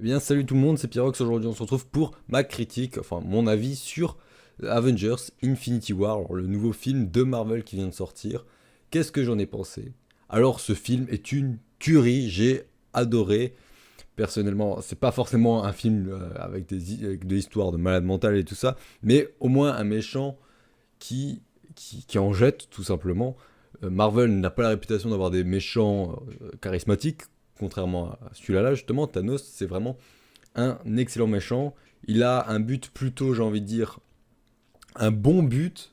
Eh bien, salut tout le monde, c'est Pyrox. Aujourd'hui, on se retrouve pour ma critique, enfin mon avis sur Avengers Infinity War, alors, le nouveau film de Marvel qui vient de sortir. Qu'est-ce que j'en ai pensé? Alors, ce film est une tuerie, j'ai adoré. Personnellement, c'est pas forcément un film avec des histoires de malade mental et tout ça, mais au moins un méchant qui en jette, tout simplement. Marvel n'a pas la réputation d'avoir des méchants charismatiques, contrairement à celui-là, justement. Thanos, c'est vraiment un excellent méchant. Il a un but plutôt, j'ai envie de dire, un bon but,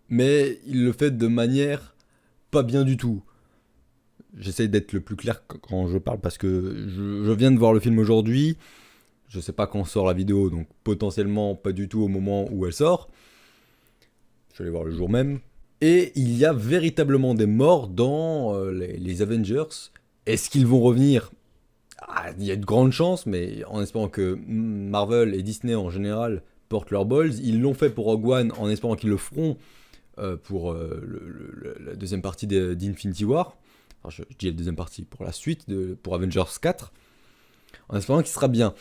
mais il le fait de manière pas bien du tout. J'essaie d'être le plus clair quand je parle parce que je viens de voir le film aujourd'hui. Je sais pas quand sort la vidéo, donc potentiellement pas du tout au moment où elle sort. Je vais aller voir le jour même. Et il y a véritablement des morts dans les Avengers. Est-ce qu'ils vont revenir? Il y a de grandes chances, mais en espérant que Marvel et Disney en général portent leurs balls. Ils l'ont fait pour Rogue One en espérant qu'ils le feront pour la deuxième partie d'Infinity War. Enfin, je dis la deuxième partie, pour la suite, pour Avengers 4. En espérant qu'il sera bien.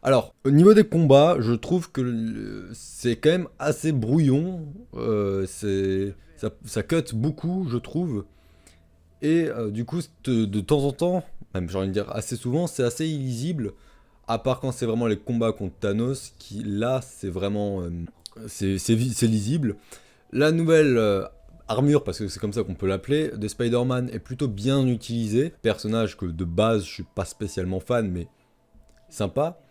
Alors, au niveau des combats, je trouve que c'est quand même assez brouillon. Ça cut beaucoup, je trouve. Et du coup, de temps en temps, même j'ai envie de dire assez souvent, c'est assez illisible. À part quand c'est vraiment les combats contre Thanos, qui là, c'est vraiment. C'est lisible. La nouvelle armure, parce que c'est comme ça qu'on peut l'appeler, de Spider-Man est plutôt bien utilisée. Personnage que de base, je suis pas spécialement fan, mais sympa.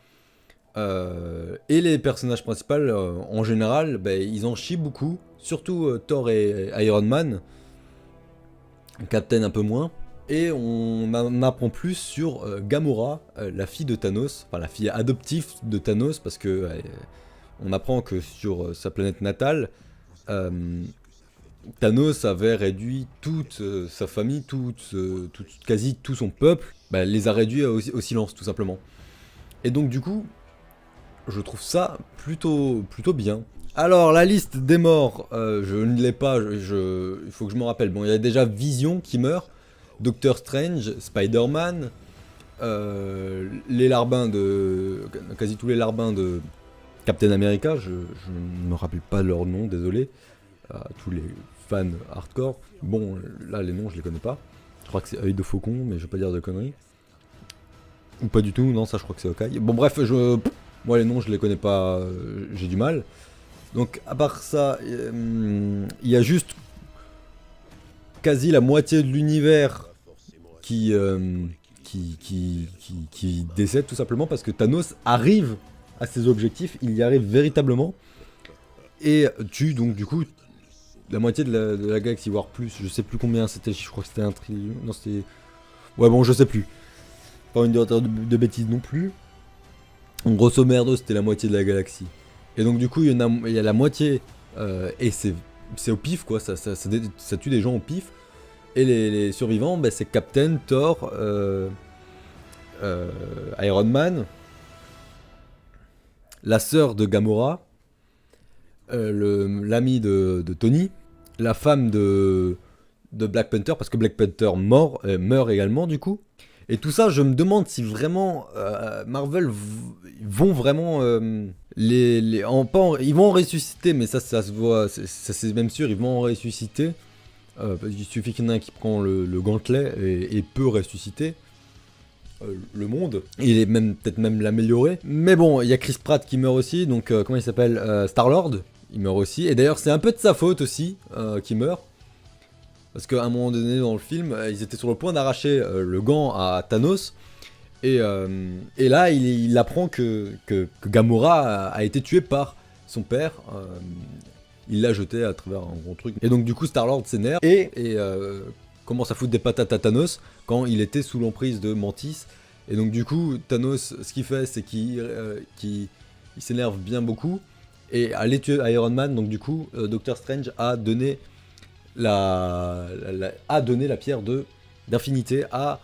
Et les personnages principaux, en général, ils en chient beaucoup. Surtout Thor et Iron Man. Captain un peu moins. Et on en apprend plus sur Gamora, la fille de Thanos, enfin la fille adoptive de Thanos, parce que on apprend que sur sa planète natale, euh, Thanos avait réduit toute sa famille, quasi tout son peuple, les a réduits au silence tout simplement. Et donc du coup, je trouve ça plutôt bien. Alors la liste des morts, je ne l'ai pas, il faut que je me rappelle. Bon, il y a déjà Vision qui meurt, Doctor Strange, Spider-Man, les larbins quasi tous les larbins de Captain America, je ne me rappelle pas leur nom, désolé, à tous les fans hardcore. Bon, là les noms je les connais pas. Je crois que c'est Œil de Faucon, mais je vais pas dire de conneries. Ou pas du tout, non, ça je crois que c'est Hawkeye. Bon bref, moi les noms je les connais pas, j'ai du mal. Donc à part ça, il y a juste quasi la moitié de l'univers qui, qui décède tout simplement parce que Thanos arrive à ses objectifs, il y arrive véritablement et tue donc du coup la moitié de la galaxie, voire plus. Je sais plus combien c'était, je crois que c'était un trillion. Non, c'était. Ouais, bon, je sais plus. Pas une de bêtises non plus. En grosso merdo, c'était la moitié de la galaxie. Et donc, du coup, il y a la moitié. Et c'est au pif, quoi. Ça tue des gens au pif. Et les survivants, c'est Captain, Thor, Iron Man, la sœur de Gamora, l'ami de Tony, la femme de Black Panther, parce que Black Panther meurt également, du coup. Et tout ça, je me demande si vraiment Marvel vont vraiment ils vont en ressusciter, mais ça se voit, ça c'est même sûr, ils vont en ressusciter. Il suffit qu'il y en ait un qui prend le gantelet et peut ressusciter le monde. Il est même peut-être même l'améliorer. Mais bon, il y a Chris Pratt qui meurt aussi, donc comment il s'appelle, Star-Lord, il meurt aussi. Et d'ailleurs, c'est un peu de sa faute aussi qu'il meurt. Parce qu'à un moment donné dans le film, ils étaient sur le point d'arracher le gant à Thanos. Et là, il apprend que Gamora a été tuée par son père. Il l'a jeté à travers un gros truc. Et donc du coup, Star-Lord s'énerve et commence à foutre des patates à Thanos quand il était sous l'emprise de Mantis. Et donc du coup, Thanos, ce qu'il fait, c'est qu'il s'énerve bien beaucoup. Et à aller tuer Iron Man, donc du coup, Doctor Strange a donné la pierre d'infinité à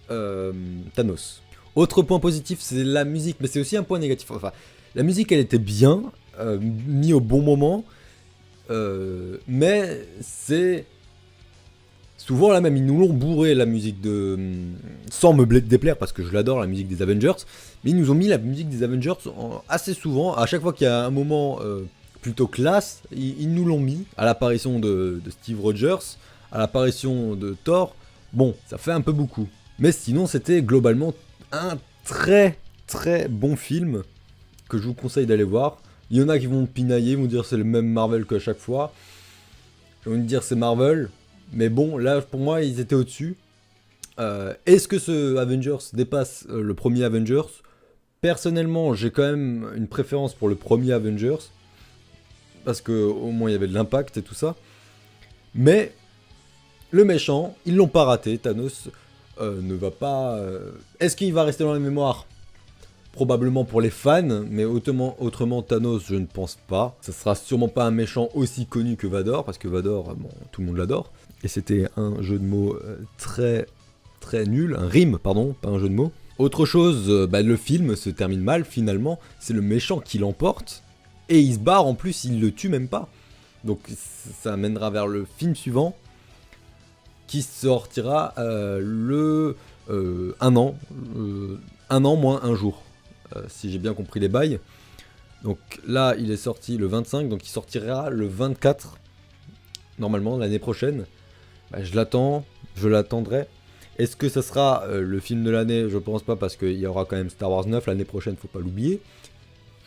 Thanos. Autre point positif, c'est la musique, mais c'est aussi un point négatif. Enfin, la musique, elle était bien, mis au bon moment, mais c'est Souvent là même ils nous l'ont bourré la musique de... Sans me déplaire parce que je l'adore la musique des Avengers, mais ils nous ont mis la musique des Avengers assez souvent, à chaque fois qu'il y a un moment plutôt classe, ils nous l'ont mis, à l'apparition de Steve Rogers, à l'apparition de Thor, bon ça fait un peu beaucoup. Mais sinon c'était globalement un très très bon film que je vous conseille d'aller voir. Il y en a qui vont pinailler, vont dire c'est le même Marvel qu'à chaque fois. Ils vont dire c'est Marvel. Mais bon, là, pour moi, ils étaient au-dessus. Est-ce que ce Avengers dépasse le premier Avengers? Personnellement, j'ai quand même une préférence pour le premier Avengers. Parce qu'au moins, il y avait de l'impact et tout ça. Mais, le méchant, ils l'ont pas raté. Thanos ne va pas... Est-ce qu'il va rester dans la mémoire? Probablement pour les fans, mais autrement Thanos, je ne pense pas. Ça sera sûrement pas un méchant aussi connu que Vador, parce que Vador, bon, tout le monde l'adore. Et c'était un jeu de mots très très nul, un rime, pardon, pas un jeu de mots. Autre chose, le film se termine mal finalement, c'est le méchant qui l'emporte, et il se barre en plus, il le tue même pas. Donc ça mènera vers le film suivant, qui sortira un an moins un jour. Si j'ai bien compris les bails. Donc là, il est sorti le 25, donc il sortira le 24, normalement, l'année prochaine. Je l'attends, je l'attendrai. Est-ce que ça sera le film de l'année? Je pense pas, parce qu'il y aura quand même Star Wars 9 l'année prochaine, faut pas l'oublier.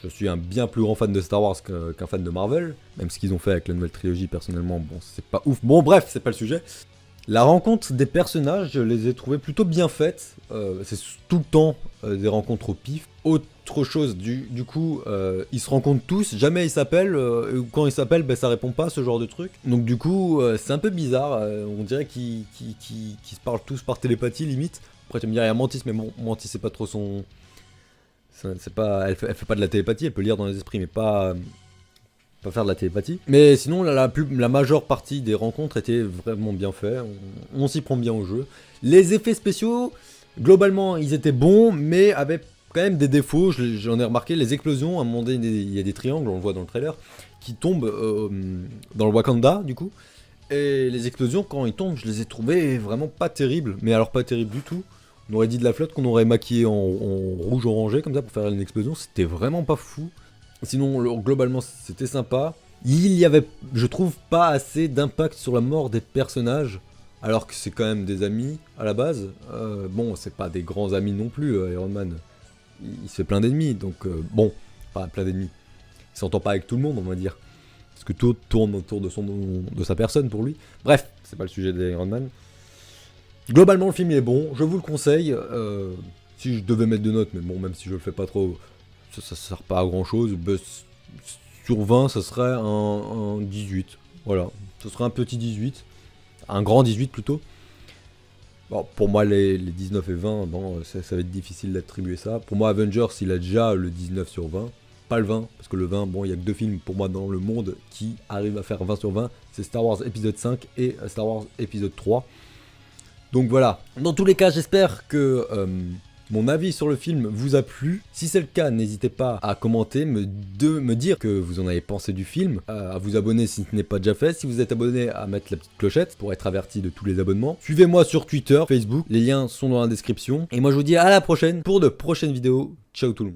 Je suis un bien plus grand fan de Star Wars qu'un fan de Marvel. Même ce qu'ils ont fait avec la nouvelle trilogie, personnellement, bon, c'est pas ouf. Bon, bref, c'est pas le sujet. La rencontre des personnages, je les ai trouvées plutôt bien faites. C'est tout le temps des rencontres au pif. Autre chose, du coup, ils se rencontrent tous, jamais ils s'appellent. Quand ils s'appellent, ça répond pas, ce genre de truc. Donc du coup, c'est un peu bizarre. On dirait qu'ils se parlent tous par télépathie, limite. Après, tu me dirais, il y a Mantis, mais Mantis, c'est pas trop son... C'est pas, elle fait pas de la télépathie, elle peut lire dans les esprits, mais pas faire de la télépathie. Mais sinon, la majeure partie des rencontres était vraiment bien fait. On s'y prend bien au jeu. Les effets spéciaux, globalement, ils étaient bons, mais avaient quand même des défauts. J'en ai remarqué, les explosions, à un moment donné, il y a des triangles, on le voit dans le trailer, qui tombent dans le Wakanda, du coup. Et les explosions, quand ils tombent, je les ai trouvées vraiment pas terribles. Mais alors pas terribles du tout. On aurait dit de la flotte qu'on aurait maquillé en rouge orangé, comme ça, pour faire une explosion. C'était vraiment pas fou. Sinon, globalement, c'était sympa. Il y avait, je trouve, pas assez d'impact sur la mort des personnages, alors que c'est quand même des amis à la base. Bon, c'est pas des grands amis non plus, Iron Man. Il se fait plein d'ennemis, donc bon, pas plein d'ennemis. Il s'entend pas avec tout le monde, on va dire. Parce que tout tourne autour de sa personne pour lui. Bref, c'est pas le sujet d'Iron Man. Globalement, le film il est bon, je vous le conseille. Si je devais mettre de notes, mais bon, même si je le fais pas trop... Ça sert pas à grand chose. Sur 20, ça serait un 18. Voilà, ce serait un petit 18. Un grand 18 plutôt. Bon, pour moi, les 19 et 20, bon, ça va être difficile d'attribuer ça. Pour moi, Avengers, il a déjà le 19 sur 20. Pas le 20, parce que le 20, bon, il y a que 2 films pour moi dans le monde qui arrivent à faire 20 sur 20. C'est Star Wars épisode 5 et Star Wars épisode 3. Donc voilà. Dans tous les cas, j'espère que... mon avis sur le film vous a plu. Si c'est le cas, n'hésitez pas à commenter, me dire que vous en avez pensé du film, à vous abonner si ce n'est pas déjà fait. Si vous êtes abonné, à mettre la petite clochette pour être averti de tous les abonnements. Suivez-moi sur Twitter, Facebook, les liens sont dans la description. Et moi je vous dis à la prochaine pour de prochaines vidéos. Ciao tout le monde.